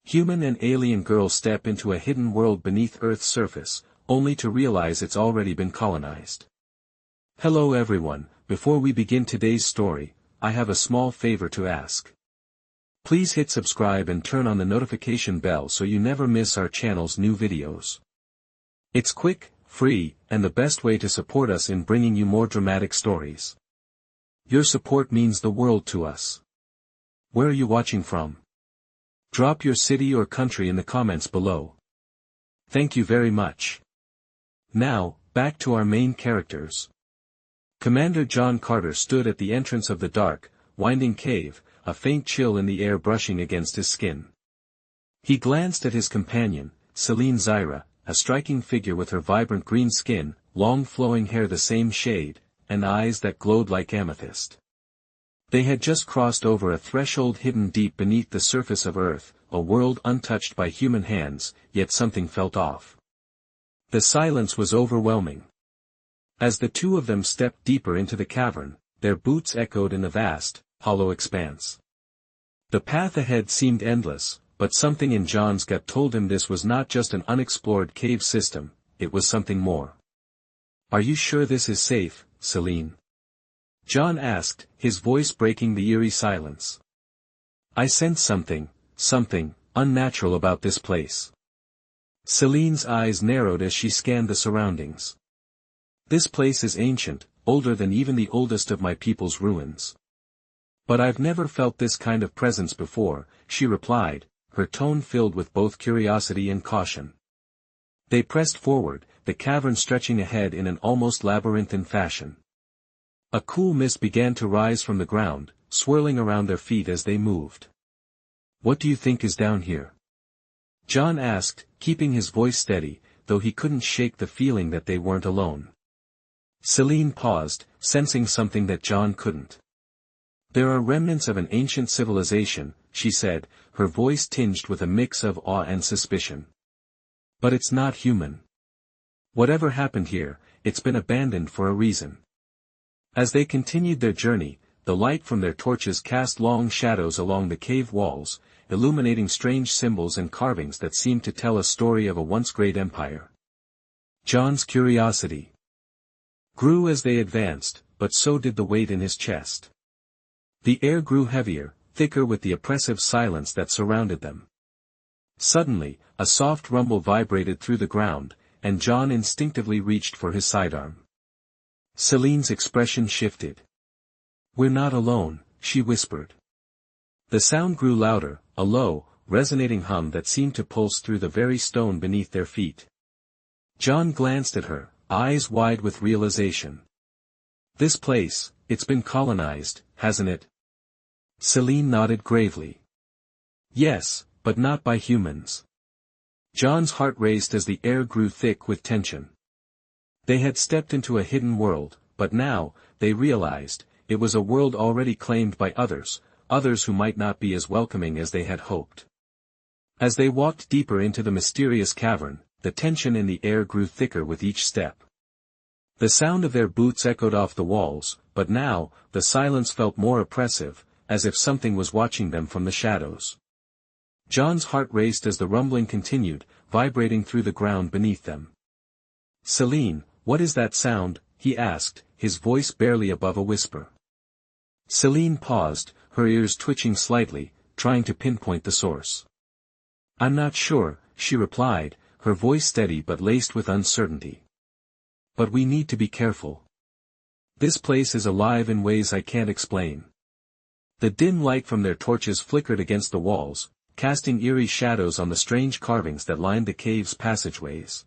Human and alien girl step into a hidden world beneath Earth's surface, only to realize it's already been colonized. Hello everyone, before we begin today's story, I have a small favor to ask. Please hit subscribe and turn on the notification bell so you never miss our channel's new videos. It's quick, free, and the best way to support us in bringing you more dramatic stories. Your support means the world to us. Where are you watching from? Drop your city or country in the comments below. Thank you very much. Now, back to our main characters. Commander John Carter stood at the entrance of the dark, winding cave, a faint chill in the air brushing against his skin. He glanced at his companion, Celine Zyra, a striking figure with her vibrant green skin, long flowing hair the same shade, and eyes that glowed like amethyst. They had just crossed over a threshold hidden deep beneath the surface of Earth, a world untouched by human hands, yet something felt off. The silence was overwhelming. As the two of them stepped deeper into the cavern, their boots echoed in the vast, hollow expanse. The path ahead seemed endless, but something in John's gut told him this was not just an unexplored cave system, it was something more. "Are you sure this is safe, Celine?" John asked, his voice breaking the eerie silence. "I sense something unnatural about this place." Celine's eyes narrowed as she scanned the surroundings. "This place is ancient, older than even the oldest of my people's ruins. But I've never felt this kind of presence before," she replied, her tone filled with both curiosity and caution. They pressed forward, the cavern stretching ahead in an almost labyrinthine fashion. A cool mist began to rise from the ground, swirling around their feet as they moved. "What do you think is down here?" John asked, keeping his voice steady, though he couldn't shake the feeling that they weren't alone. Celine paused, sensing something that John couldn't. "There are remnants of an ancient civilization," she said, her voice tinged with a mix of awe and suspicion. "But it's not human. Whatever happened here, it's been abandoned for a reason." As they continued their journey, the light from their torches cast long shadows along the cave walls, illuminating strange symbols and carvings that seemed to tell a story of a once great empire. John's curiosity grew as they advanced, but so did the weight in his chest. The air grew heavier, thicker with the oppressive silence that surrounded them. Suddenly, a soft rumble vibrated through the ground, and John instinctively reached for his sidearm. Celine's expression shifted. "We're not alone," she whispered. The sound grew louder, a low, resonating hum that seemed to pulse through the very stone beneath their feet. John glanced at her, eyes wide with realization. "This place, it's been colonized, hasn't it?" Celine nodded gravely. "Yes, but not by humans." John's heart raced as the air grew thick with tension. They had stepped into a hidden world, but now, they realized, it was a world already claimed by others who might not be as welcoming as they had hoped. As they walked deeper into the mysterious cavern, the tension in the air grew thicker with each step. The sound of their boots echoed off the walls, but now, the silence felt more oppressive, as if something was watching them from the shadows. John's heart raced as the rumbling continued, vibrating through the ground beneath them. "Celine, what is that sound?" he asked, his voice barely above a whisper. Celine paused, her ears twitching slightly, trying to pinpoint the source. "I'm not sure," she replied, her voice steady but laced with uncertainty. "But we need to be careful. This place is alive in ways I can't explain." The dim light from their torches flickered against the walls, casting eerie shadows on the strange carvings that lined the cave's passageways.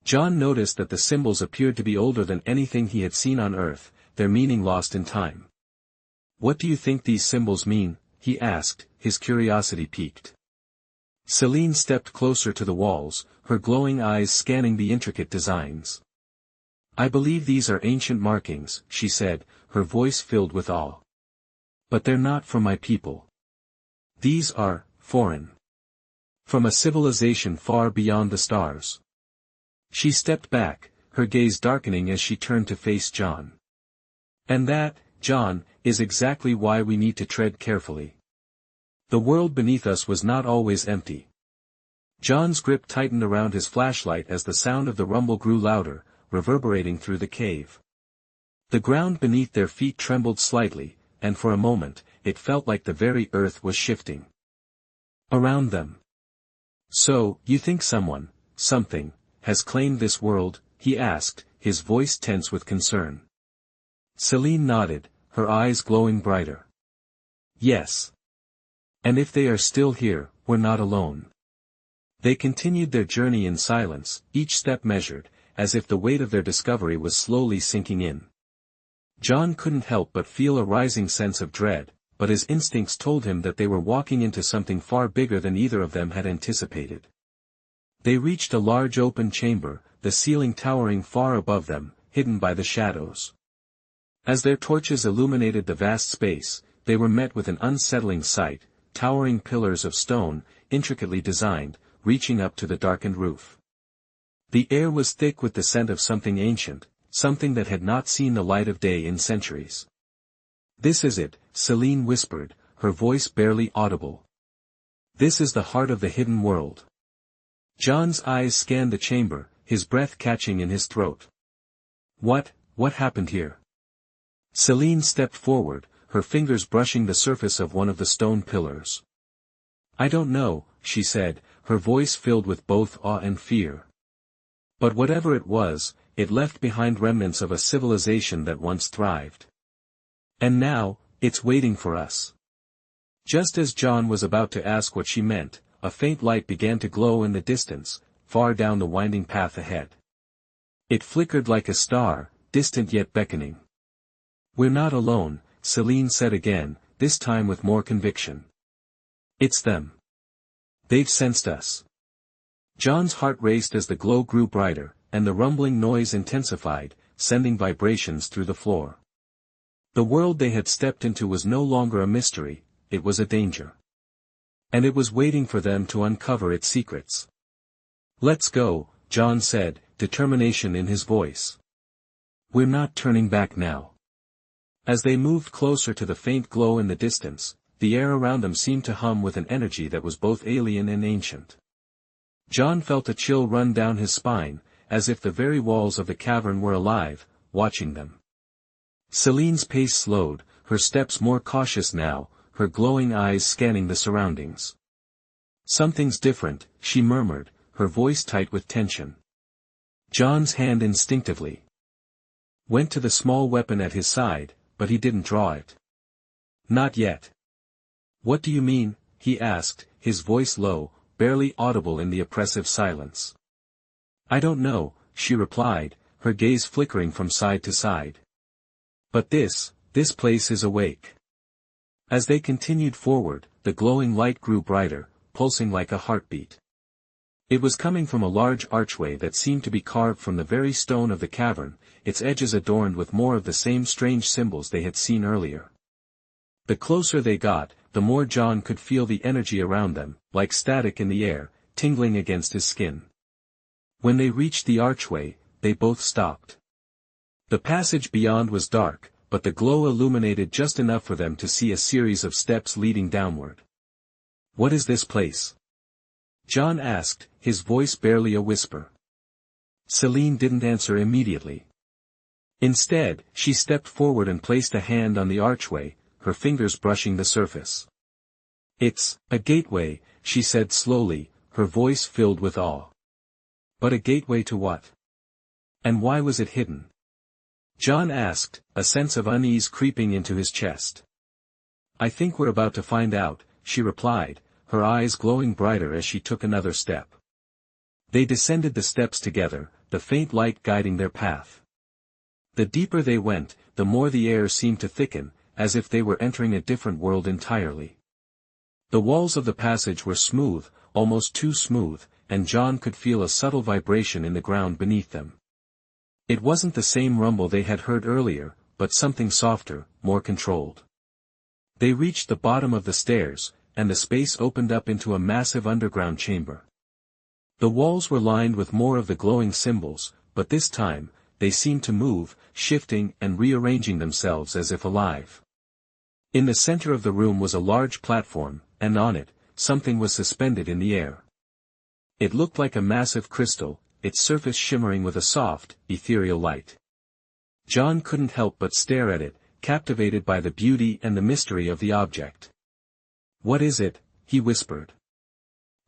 John noticed that the symbols appeared to be older than anything he had seen on Earth, their meaning lost in time. "What do you think these symbols mean?" he asked, his curiosity piqued. Celine stepped closer to the walls, her glowing eyes scanning the intricate designs. "I believe these are ancient markings," she said, her voice filled with awe. "But they're not from my people. These are foreign. From a civilization far beyond the stars." She stepped back, her gaze darkening as she turned to face John. "And that, John, is exactly why we need to tread carefully. The world beneath us was not always empty. John's grip tightened around his flashlight as the sound of the rumble grew louder, reverberating through the cave. The ground beneath their feet trembled slightly, and for a moment, it felt like the very earth was shifting around them. "So, you think someone, something, has claimed this world?" he asked, his voice tense with concern. Celine nodded, her eyes glowing brighter. "Yes. And if they are still here, we're not alone." They continued their journey in silence, each step measured, as if the weight of their discovery was slowly sinking in. John couldn't help but feel a rising sense of dread, but his instincts told him that they were walking into something far bigger than either of them had anticipated. They reached a large open chamber, the ceiling towering far above them, hidden by the shadows. As their torches illuminated the vast space, they were met with an unsettling sight, towering pillars of stone, intricately designed, reaching up to the darkened roof. The air was thick with the scent of something ancient, something that had not seen the light of day in centuries. "This is it," Celine whispered, her voice barely audible. "This is the heart of the hidden world." John's eyes scanned the chamber, his breath catching in his throat. What happened here?" Celine stepped forward, her fingers brushing the surface of one of the stone pillars. "I don't know," she said, her voice filled with both awe and fear. "But whatever it was, it left behind remnants of a civilization that once thrived. And now, it's waiting for us." Just as John was about to ask what she meant, a faint light began to glow in the distance, far down the winding path ahead. It flickered like a star, distant yet beckoning. "We're not alone," Celine said again, this time with more conviction. "It's them. They've sensed us." John's heart raced as the glow grew brighter, and the rumbling noise intensified, sending vibrations through the floor. The world they had stepped into was no longer a mystery, it was a danger. And it was waiting for them to uncover its secrets. "Let's go," John said, determination in his voice. "We're not turning back now." As they moved closer to the faint glow in the distance, the air around them seemed to hum with an energy that was both alien and ancient. John felt a chill run down his spine, as if the very walls of the cavern were alive, watching them. Celine's pace slowed, her steps more cautious now, her glowing eyes scanning the surroundings. "Something's different," she murmured, her voice tight with tension. John's hand instinctively went to the small weapon at his side, but he didn't draw it. "Not yet." "What do you mean?" he asked, his voice low, barely audible in the oppressive silence. "I don't know," she replied, her gaze flickering from side to side. "But this place is awake." As they continued forward, the glowing light grew brighter, pulsing like a heartbeat. It was coming from a large archway that seemed to be carved from the very stone of the cavern, its edges adorned with more of the same strange symbols they had seen earlier. The closer they got, the more John could feel the energy around them, like static in the air, tingling against his skin. When they reached the archway, they both stopped. The passage beyond was dark, but the glow illuminated just enough for them to see a series of steps leading downward. "What is this place?" John asked, his voice barely a whisper. Celine didn't answer immediately. Instead, she stepped forward and placed a hand on the archway, her fingers brushing the surface. "It's a gateway," she said slowly, her voice filled with awe. "But a gateway to what? And why was it hidden?" John asked, a sense of unease creeping into his chest. "I think we're about to find out," she replied, her eyes glowing brighter as she took another step. They descended the steps together, the faint light guiding their path. The deeper they went, the more the air seemed to thicken, as if they were entering a different world entirely. The walls of the passage were smooth, almost too smooth, and John could feel a subtle vibration in the ground beneath them. It wasn't the same rumble they had heard earlier, but something softer, more controlled. They reached the bottom of the stairs, and the space opened up into a massive underground chamber. The walls were lined with more of the glowing symbols, but this time, they seemed to move, shifting and rearranging themselves as if alive. In the center of the room was a large platform, and on it, something was suspended in the air. It looked like a massive crystal, its surface shimmering with a soft, ethereal light. John couldn't help but stare at it, captivated by the beauty and the mystery of the object. "What is it?" he whispered.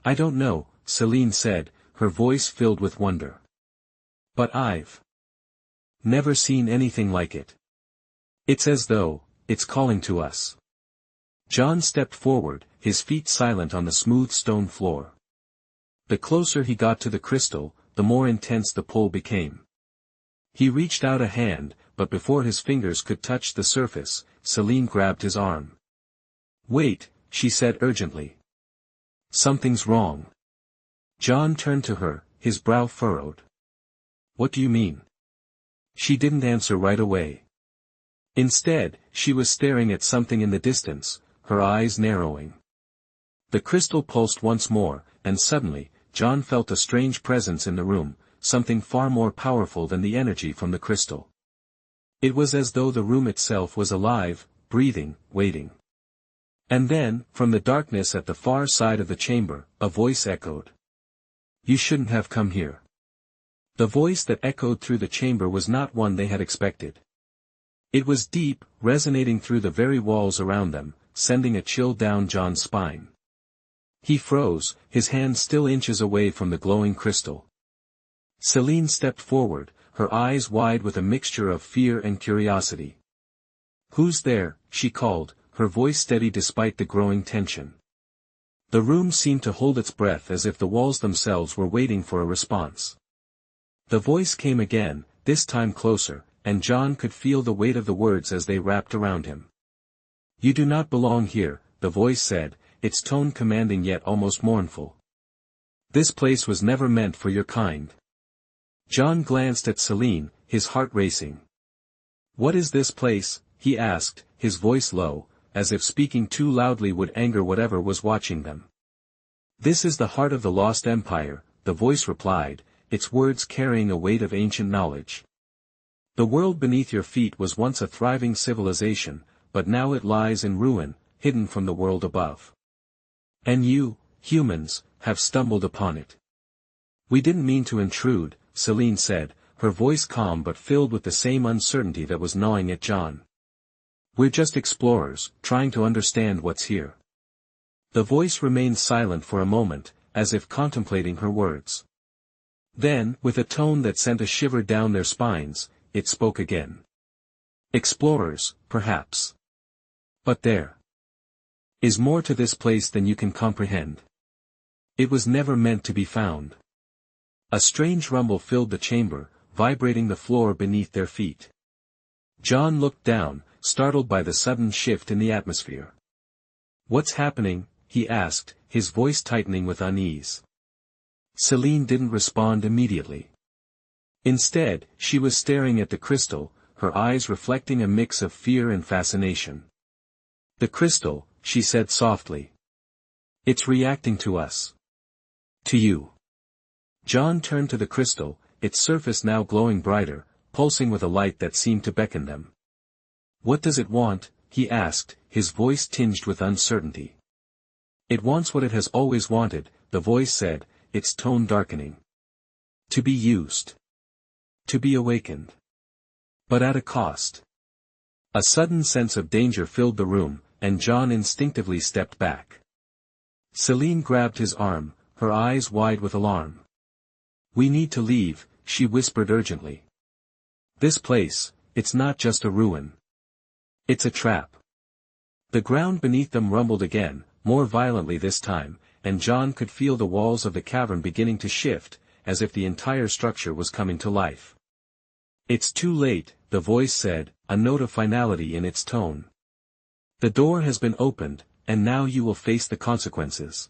"I don't know," Celine said, her voice filled with wonder. "But I've never seen anything like it. It's as though it's calling to us." John stepped forward, his feet silent on the smooth stone floor. The closer he got to the crystal, the more intense the pull became. He reached out a hand, but before his fingers could touch the surface, Celine grabbed his arm. "Wait," she said urgently. "Something's wrong." John turned to her, his brow furrowed. "What do you mean?" She didn't answer right away. Instead, she was staring at something in the distance, her eyes narrowing. The crystal pulsed once more, and suddenly, John felt a strange presence in the room, something far more powerful than the energy from the crystal. It was as though the room itself was alive, breathing, waiting. And then, from the darkness at the far side of the chamber, a voice echoed. "You shouldn't have come here." The voice that echoed through the chamber was not one they had expected. It was deep, resonating through the very walls around them, sending a chill down John's spine. He froze, his hand still inches away from the glowing crystal. Celine stepped forward, her eyes wide with a mixture of fear and curiosity. "Who's there?" she called, her voice steady despite the growing tension. The room seemed to hold its breath as if the walls themselves were waiting for a response. The voice came again, this time closer, and John could feel the weight of the words as they wrapped around him. "You do not belong here," the voice said, its tone commanding yet almost mournful. "This place was never meant for your kind." John glanced at Celine, his heart racing. "What is this place?" he asked, his voice low, as if speaking too loudly would anger whatever was watching them. "This is the heart of the lost empire," the voice replied, its words carrying a weight of ancient knowledge. "The world beneath your feet was once a thriving civilization, but now it lies in ruin, hidden from the world above. And you, humans, have stumbled upon it." "We didn't mean to intrude," Celine said, her voice calm but filled with the same uncertainty that was gnawing at John. "We're just explorers, trying to understand what's here." The voice remained silent for a moment, as if contemplating her words. Then, with a tone that sent a shiver down their spines, it spoke again. "Explorers, perhaps. But there is more to this place than you can comprehend. It was never meant to be found." A strange rumble filled the chamber, vibrating the floor beneath their feet. John looked down, startled by the sudden shift in the atmosphere. "What's happening?" he asked, his voice tightening with unease. Celine didn't respond immediately. Instead, she was staring at the crystal, her eyes reflecting a mix of fear and fascination. "The crystal," she said softly. "It's reacting to us. To you." John turned to the crystal, its surface now glowing brighter, pulsing with a light that seemed to beckon them. "What does it want?" he asked, his voice tinged with uncertainty. "It wants what it has always wanted," the voice said, its tone darkening. "To be used. To be awakened. But at a cost." A sudden sense of danger filled the room, and John instinctively stepped back. Celine grabbed his arm, her eyes wide with alarm. "We need to leave," she whispered urgently. "This place, it's not just a ruin. It's a trap." The ground beneath them rumbled again, more violently this time, and John could feel the walls of the cavern beginning to shift, as if the entire structure was coming to life. "It's too late," the voice said, a note of finality in its tone. "The door has been opened, and now you will face the consequences."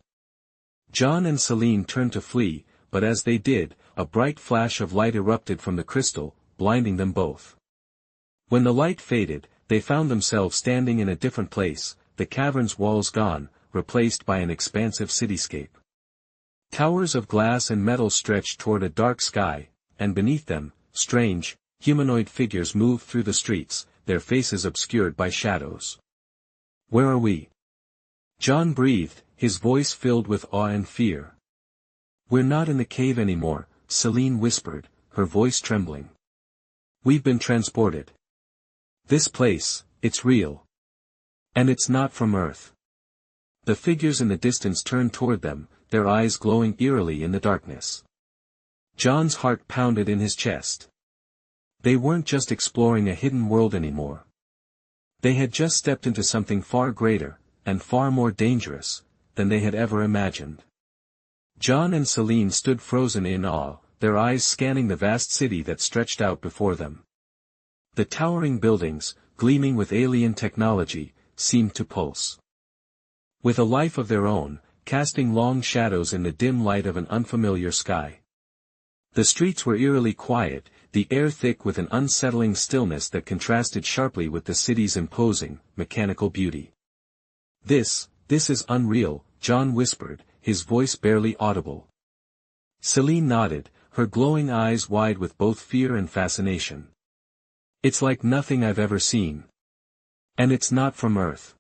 John and Celine turned to flee, but as they did, a bright flash of light erupted from the crystal, blinding them both. When the light faded, they found themselves standing in a different place, the cavern's walls gone, replaced by an expansive cityscape. Towers of glass and metal stretched toward a dark sky, and beneath them, strange, humanoid figures moved through the streets, their faces obscured by shadows. Where are we? John breathed, his voice filled with awe and fear. We're not in the cave anymore, Celine whispered, her voice trembling. We've been transported. This place, it's real. And it's not from Earth. The figures in the distance turned toward them, their eyes glowing eerily in the darkness. John's heart pounded in his chest. They weren't just exploring a hidden world anymore. They had just stepped into something far greater, and far more dangerous, than they had ever imagined. John and Celine stood frozen in awe, their eyes scanning the vast city that stretched out before them. The towering buildings, gleaming with alien technology, seemed to pulse. With a life of their own, casting long shadows in the dim light of an unfamiliar sky. The streets were eerily quiet, the air thick with an unsettling stillness that contrasted sharply with the city's imposing, mechanical beauty. This is unreal, John whispered, his voice barely audible. Celine nodded, her glowing eyes wide with both fear and fascination. It's like nothing I've ever seen. And it's not from Earth.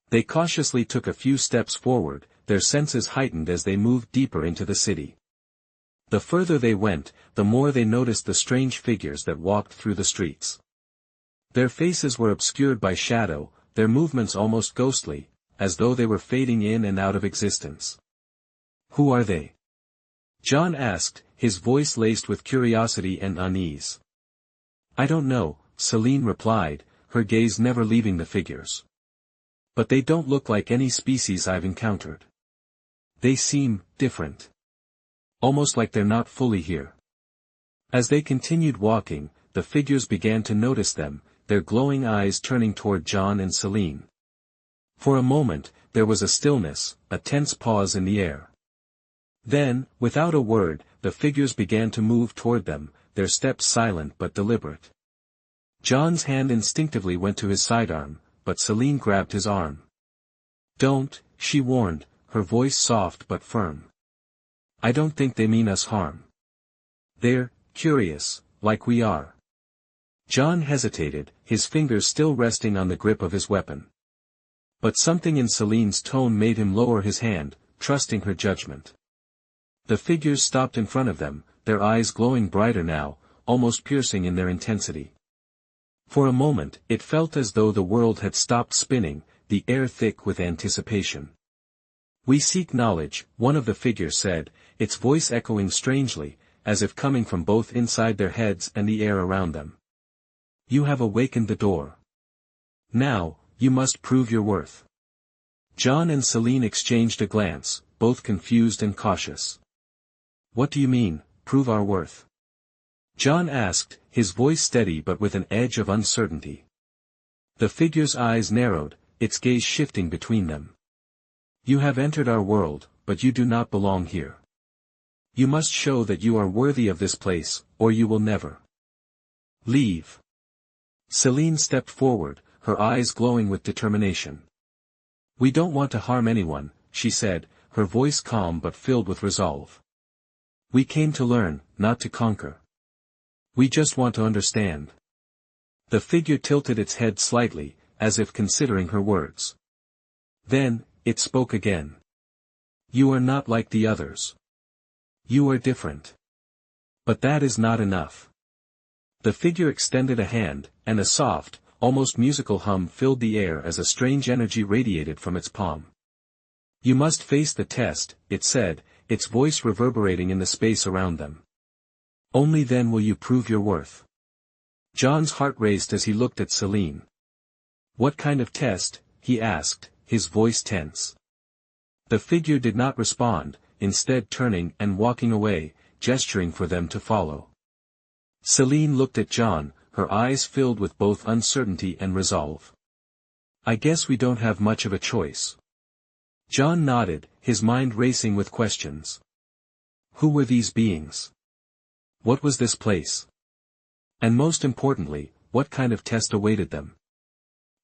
They cautiously took a few steps forward, their senses heightened as they moved deeper into the city. The further they went, the more they noticed the strange figures that walked through the streets. Their faces were obscured by shadow, their movements almost ghostly, as though they were fading in and out of existence. Who are they? John asked, his voice laced with curiosity and unease. I don't know, Celine replied, her gaze never leaving the figures. But they don't look like any species I've encountered. They seem different. Almost like they're not fully here. As they continued walking, the figures began to notice them, their glowing eyes turning toward John and Celine. For a moment, there was a stillness, a tense pause in the air. Then, without a word, the figures began to move toward them, their steps silent but deliberate. John's hand instinctively went to his sidearm, but Celine grabbed his arm. Don't, she warned, her voice soft but firm. I don't think they mean us harm. They're curious, like we are. John hesitated, his fingers still resting on the grip of his weapon. But something in Celine's tone made him lower his hand, trusting her judgment. The figures stopped in front of them, their eyes glowing brighter now, almost piercing in their intensity. For a moment, it felt as though the world had stopped spinning, the air thick with anticipation. We seek knowledge, one of the figures said, its voice echoing strangely, as if coming from both inside their heads and the air around them. You have awakened the door. Now, you must prove your worth. John and Celine exchanged a glance, both confused and cautious. What do you mean, prove our worth? John asked, his voice steady but with an edge of uncertainty. The figure's eyes narrowed, its gaze shifting between them. You have entered our world, but you do not belong here. You must show that you are worthy of this place, or you will never leave. Celine stepped forward, her eyes glowing with determination. We don't want to harm anyone, she said, her voice calm but filled with resolve. We came to learn, not to conquer. We just want to understand. The figure tilted its head slightly, as if considering her words. Then, it spoke again. You are not like the others. You are different. But that is not enough. The figure extended a hand, and a soft, almost musical hum filled the air as a strange energy radiated from its palm. You must face the test, it said, its voice reverberating in the space around them. Only then will you prove your worth. John's heart raced as he looked at Celine. What kind of test, he asked, his voice tense. The figure did not respond, instead turning and walking away, gesturing for them to follow. Celine looked at John, her eyes filled with both uncertainty and resolve. I guess we don't have much of a choice. John nodded, his mind racing with questions. Who were these beings? What was this place? And most importantly, what kind of test awaited them?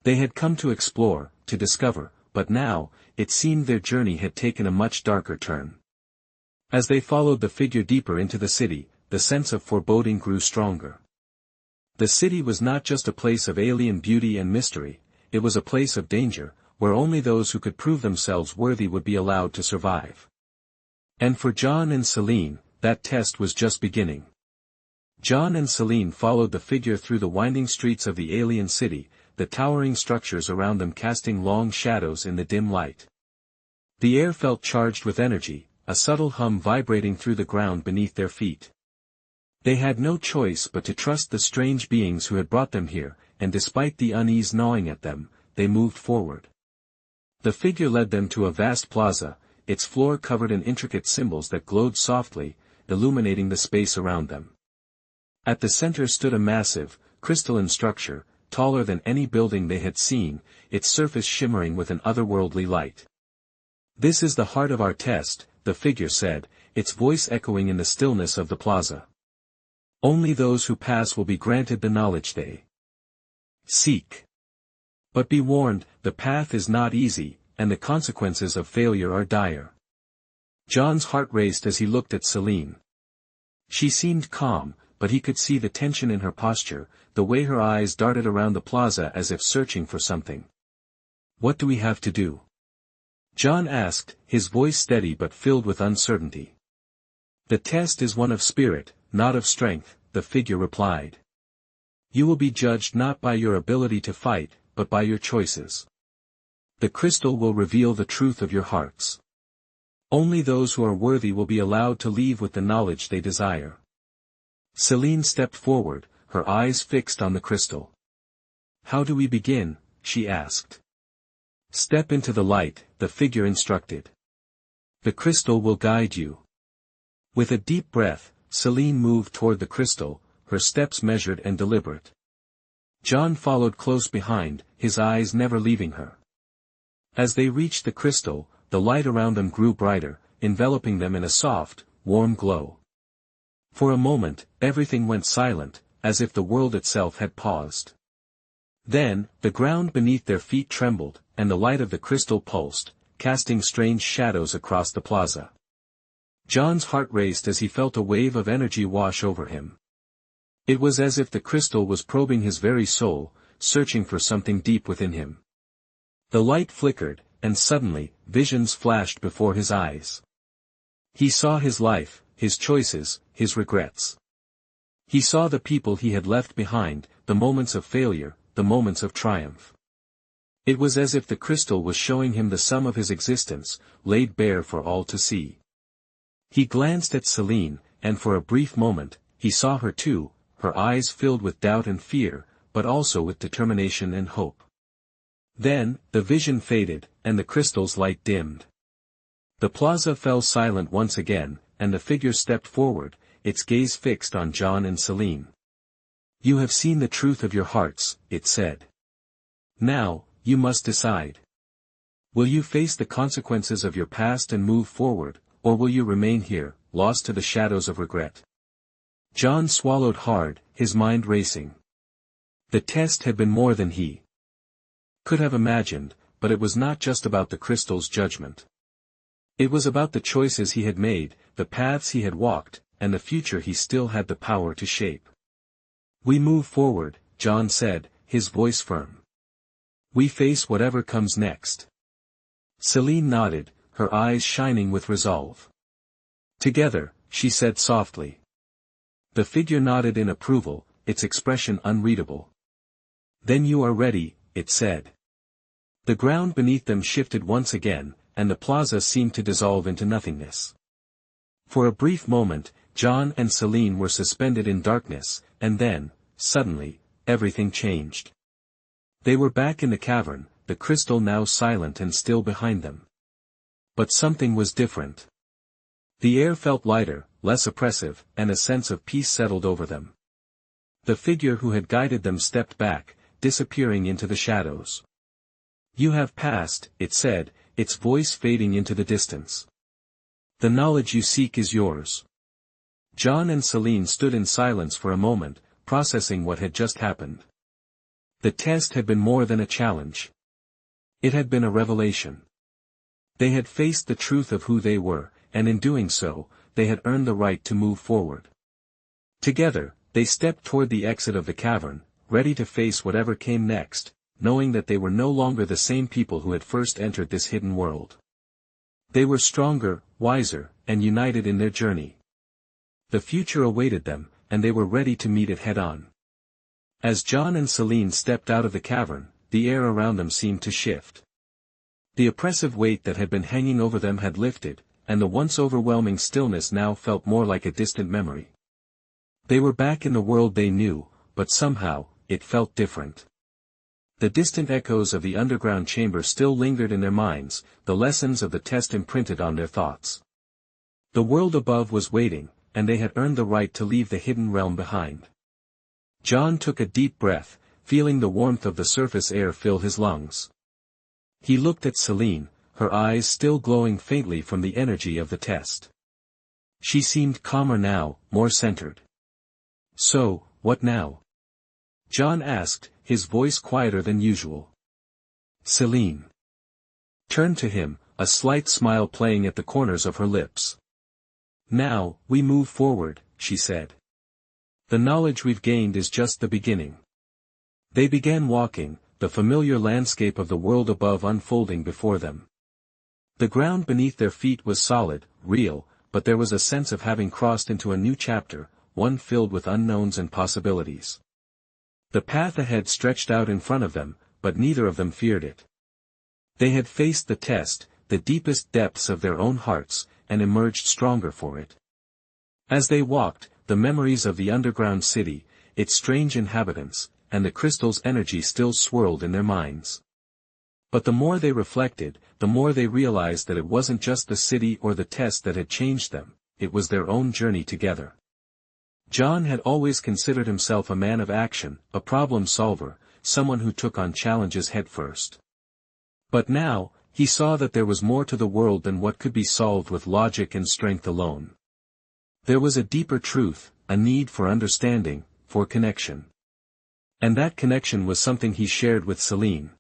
They had come to explore, to discover, but now, it seemed their journey had taken a much darker turn. As they followed the figure deeper into the city, the sense of foreboding grew stronger. The city was not just a place of alien beauty and mystery, it was a place of danger, where only those who could prove themselves worthy would be allowed to survive. And for John and Celine, that test was just beginning. John and Celine followed the figure through the winding streets of the alien city, the towering structures around them casting long shadows in the dim light. The air felt charged with energy, a subtle hum vibrating through the ground beneath their feet. They had no choice but to trust the strange beings who had brought them here, and despite the unease gnawing at them, they moved forward. The figure led them to a vast plaza, its floor covered in intricate symbols that glowed softly, illuminating the space around them. At the center stood a massive, crystalline structure, taller than any building they had seen, its surface shimmering with an otherworldly light. "This is the heart of our test," the figure said, its voice echoing in the stillness of the plaza. "Only those who pass will be granted the knowledge they seek. But be warned, the path is not easy, and the consequences of failure are dire." John's heart raced as he looked at Celine. She seemed calm, but he could see the tension in her posture, the way her eyes darted around the plaza as if searching for something. "What do we have to do?" John asked, his voice steady but filled with uncertainty. "The test is one of spirit, not of strength," the figure replied. "You will be judged not by your ability to fight, but by your choices. The crystal will reveal the truth of your hearts. Only those who are worthy will be allowed to leave with the knowledge they desire." Celine stepped forward, her eyes fixed on the crystal. "How do we begin?" she asked. "Step into the light," the figure instructed. "The crystal will guide you." With a deep breath, Celine moved toward the crystal, her steps measured and deliberate. John followed close behind, his eyes never leaving her. As they reached the crystal, the light around them grew brighter, enveloping them in a soft, warm glow. For a moment, everything went silent, as if the world itself had paused. Then, the ground beneath their feet trembled, and the light of the crystal pulsed, casting strange shadows across the plaza. John's heart raced as he felt a wave of energy wash over him. It was as if the crystal was probing his very soul, searching for something deep within him. The light flickered, and suddenly, visions flashed before his eyes. He saw his life, his choices, his regrets. He saw the people he had left behind, the moments of failure, the moments of triumph. It was as if the crystal was showing him the sum of his existence, laid bare for all to see. He glanced at Celine, and for a brief moment, he saw her too, her eyes filled with doubt and fear, but also with determination and hope. Then, the vision faded, and the crystal's light dimmed. The plaza fell silent once again, and the figure stepped forward, its gaze fixed on John and Celine. "You have seen the truth of your hearts," it said. "Now, you must decide. Will you face the consequences of your past and move forward, or will you remain here, lost to the shadows of regret?" John swallowed hard, his mind racing. The test had been more than he could have imagined, but it was not just about the crystal's judgment. It was about the choices he had made, the paths he had walked, and the future he still had the power to shape. "We move forward," John said, his voice firm. "We face whatever comes next." Celine nodded, her eyes shining with resolve. "Together," she said softly. The figure nodded in approval, its expression unreadable. "Then you are ready," it said. The ground beneath them shifted once again, and the plaza seemed to dissolve into nothingness. For a brief moment, John and Celine were suspended in darkness, and then, suddenly, everything changed. They were back in the cavern, the crystal now silent and still behind them. But something was different. The air felt lighter, less oppressive, and a sense of peace settled over them. The figure who had guided them stepped back, disappearing into the shadows. "You have passed," it said, its voice fading into the distance. "The knowledge you seek is yours." John and Celine stood in silence for a moment, processing what had just happened. The test had been more than a challenge. It had been a revelation. They had faced the truth of who they were, and in doing so, they had earned the right to move forward. Together, they stepped toward the exit of the cavern, ready to face whatever came next, knowing that they were no longer the same people who had first entered this hidden world. They were stronger, wiser, and united in their journey. The future awaited them, and they were ready to meet it head-on. As John and Celine stepped out of the cavern, the air around them seemed to shift. The oppressive weight that had been hanging over them had lifted, and the once overwhelming stillness now felt more like a distant memory. They were back in the world they knew, but somehow, it felt different. The distant echoes of the underground chamber still lingered in their minds, the lessons of the test imprinted on their thoughts. The world above was waiting, and they had earned the right to leave the hidden realm behind. John took a deep breath, feeling the warmth of the surface air fill his lungs. He looked at Celine, her eyes still glowing faintly from the energy of the test. She seemed calmer now, more centered. "So, what now?" John asked, his voice quieter than usual. Celine turned to him, a slight smile playing at the corners of her lips. "Now, we move forward," she said. "The knowledge we've gained is just the beginning." They began walking, the familiar landscape of the world above unfolding before them. The ground beneath their feet was solid, real, but there was a sense of having crossed into a new chapter, one filled with unknowns and possibilities. The path ahead stretched out in front of them, but neither of them feared it. They had faced the test, the deepest depths of their own hearts, and emerged stronger for it. As they walked, the memories of the underground city, its strange inhabitants, and the crystal's energy still swirled in their minds. But the more they reflected, the more they realized that it wasn't just the city or the test that had changed them, it was their own journey together. John had always considered himself a man of action, a problem solver, someone who took on challenges headfirst. But now, he saw that there was more to the world than what could be solved with logic and strength alone. There was a deeper truth, a need for understanding, for connection. And that connection was something he shared with Celine.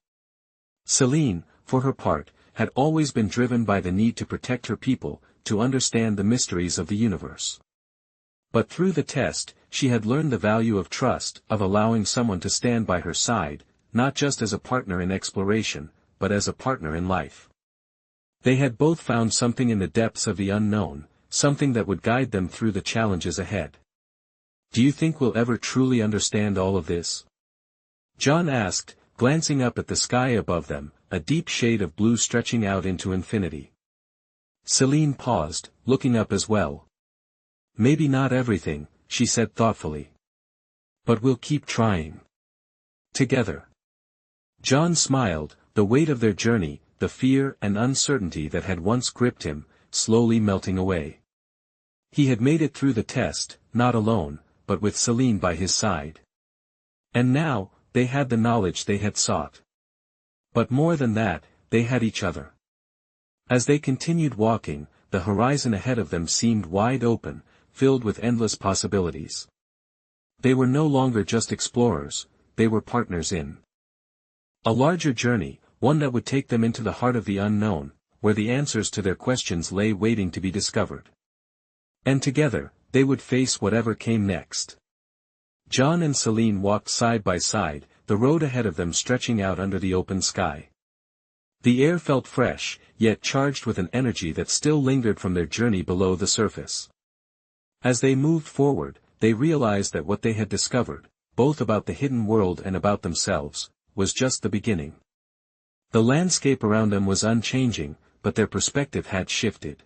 Celine, for her part, had always been driven by the need to protect her people, to understand the mysteries of the universe. But through the test, she had learned the value of trust, of allowing someone to stand by her side, not just as a partner in exploration, but as a partner in life. They had both found something in the depths of the unknown, something that would guide them through the challenges ahead. "Do you think we'll ever truly understand all of this?" John asked, glancing up at the sky above them, a deep shade of blue stretching out into infinity. Celine paused, looking up as well. "Maybe not everything," she said thoughtfully. "But we'll keep trying. Together." John smiled, the weight of their journey, the fear and uncertainty that had once gripped him, slowly melting away. He had made it through the test, not alone, but with Celine by his side. And now, they had the knowledge they had sought. But more than that, they had each other. As they continued walking, the horizon ahead of them seemed wide open, filled with endless possibilities. They were no longer just explorers, they were partners in a larger journey, one that would take them into the heart of the unknown, where the answers to their questions lay waiting to be discovered. And together, they would face whatever came next. John and Celine walked side by side, the road ahead of them stretching out under the open sky. The air felt fresh, yet charged with an energy that still lingered from their journey below the surface. As they moved forward, they realized that what they had discovered, both about the hidden world and about themselves, was just the beginning. The landscape around them was unchanging, but their perspective had shifted.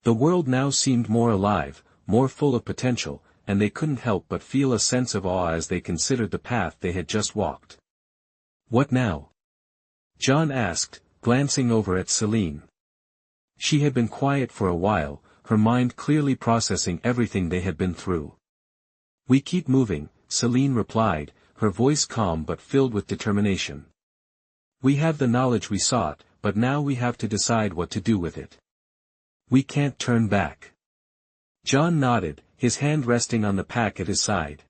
The world now seemed more alive, more full of potential, and they couldn't help but feel a sense of awe as they considered the path they had just walked. "What now?" John asked, glancing over at Celine. She had been quiet for a while, her mind clearly processing everything they had been through. "We keep moving," Celine replied, her voice calm but filled with determination. "We have the knowledge we sought, but now we have to decide what to do with it. We can't turn back." John nodded, his hand resting on the pack at his side.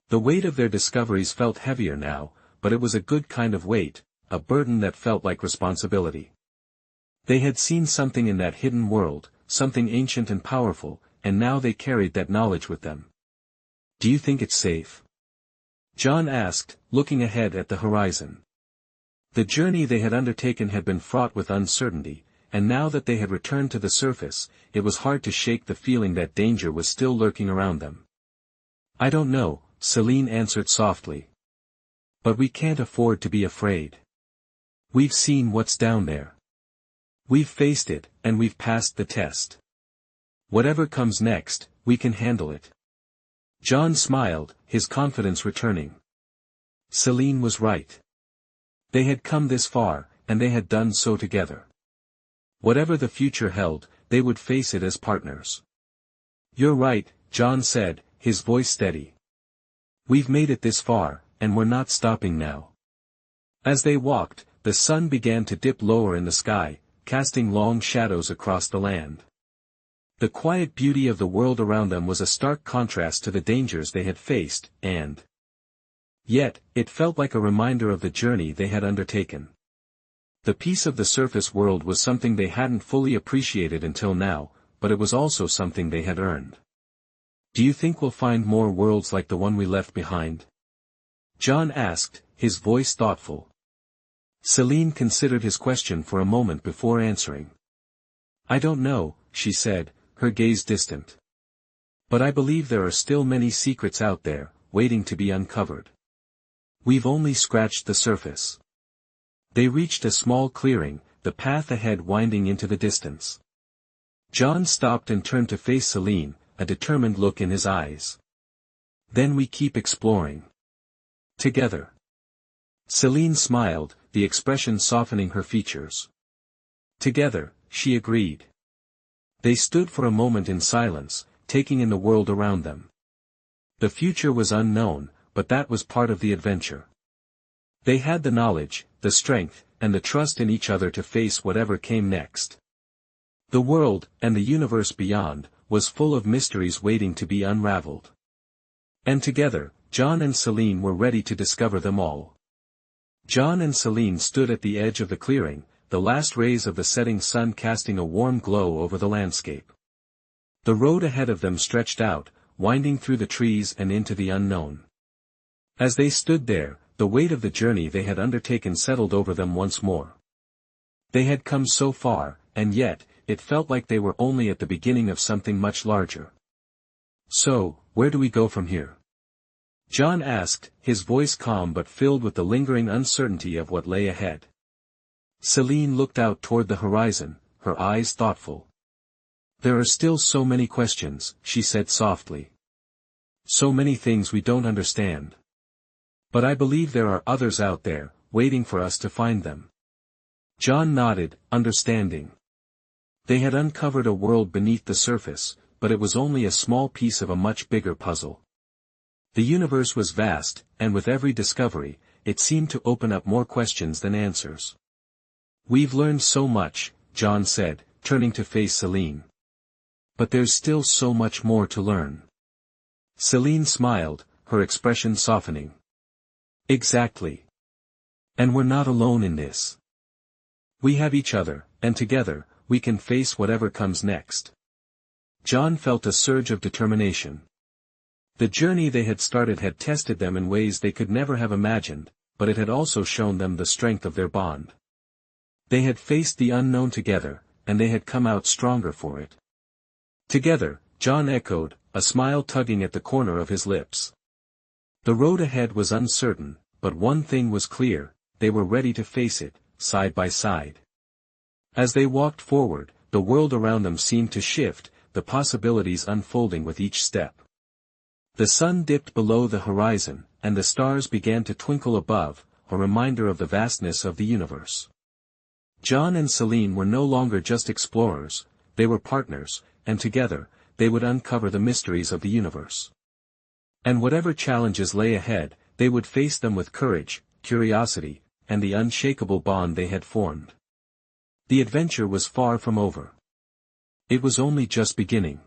The weight of their discoveries felt heavier now, but it was a good kind of weight, a burden that felt like responsibility. They had seen something in that hidden world, something ancient and powerful, and now they carried that knowledge with them. "Do you think it's safe?" John asked, looking ahead at the horizon. The journey they had undertaken had been fraught with uncertainty, and now that they had returned to the surface, it was hard to shake the feeling that danger was still lurking around them. "I don't know," Celine answered softly. "But we can't afford to be afraid. We've seen what's down there. We've faced it, and we've passed the test. Whatever comes next, we can handle it." John smiled, his confidence returning. Celine was right. They had come this far, and they had done so together. Whatever the future held, they would face it as partners. "You're right," John said, his voice steady. "We've made it this far, and we're not stopping now." As they walked, the sun began to dip lower in the sky, casting long shadows across the land. The quiet beauty of the world around them was a stark contrast to the dangers they had faced, and yet, it felt like a reminder of the journey they had undertaken. The peace of the surface world was something they hadn't fully appreciated until now, but it was also something they had earned. "Do you think we'll find more worlds like the one we left behind?" John asked, his voice thoughtful. Celine considered his question for a moment before answering. "I don't know," she said, her gaze distant. "But I believe there are still many secrets out there, waiting to be uncovered. We've only scratched the surface." They reached a small clearing, the path ahead winding into the distance. John stopped and turned to face Celine, a determined look in his eyes. "Then we keep exploring. Together." Celine smiled, the expression softening her features. "Together," she agreed. They stood for a moment in silence, taking in the world around them. The future was unknown, but that was part of the adventure. They had the knowledge, the strength, and the trust in each other to face whatever came next. The world, and the universe beyond, was full of mysteries waiting to be unraveled. And together, John and Celine were ready to discover them all. John and Celine stood at the edge of the clearing, the last rays of the setting sun casting a warm glow over the landscape. The road ahead of them stretched out, winding through the trees and into the unknown. As they stood there, the weight of the journey they had undertaken settled over them once more. They had come so far, and yet, it felt like they were only at the beginning of something much larger. "So, where do we go from here?" John asked, his voice calm but filled with the lingering uncertainty of what lay ahead. Celine looked out toward the horizon, her eyes thoughtful. "There are still so many questions," she said softly. "So many things we don't understand. But I believe there are others out there, waiting for us to find them." John nodded, understanding. They had uncovered a world beneath the surface, but it was only a small piece of a much bigger puzzle. The universe was vast, and with every discovery, it seemed to open up more questions than answers. "We've learned so much," John said, turning to face Celine. "But there's still so much more to learn." Celine smiled, her expression softening. "Exactly. And we're not alone in this. We have each other, and together, we can face whatever comes next." John felt a surge of determination. The journey they had started had tested them in ways they could never have imagined, but it had also shown them the strength of their bond. They had faced the unknown together, and they had come out stronger for it. "Together," John echoed, a smile tugging at the corner of his lips. The road ahead was uncertain, but one thing was clear, they were ready to face it, side by side. As they walked forward, the world around them seemed to shift, the possibilities unfolding with each step. The sun dipped below the horizon, and the stars began to twinkle above, a reminder of the vastness of the universe. John and Celine were no longer just explorers, they were partners, and together, they would uncover the mysteries of the universe. And whatever challenges lay ahead, they would face them with courage, curiosity, and the unshakable bond they had formed. The adventure was far from over. It was only just beginning.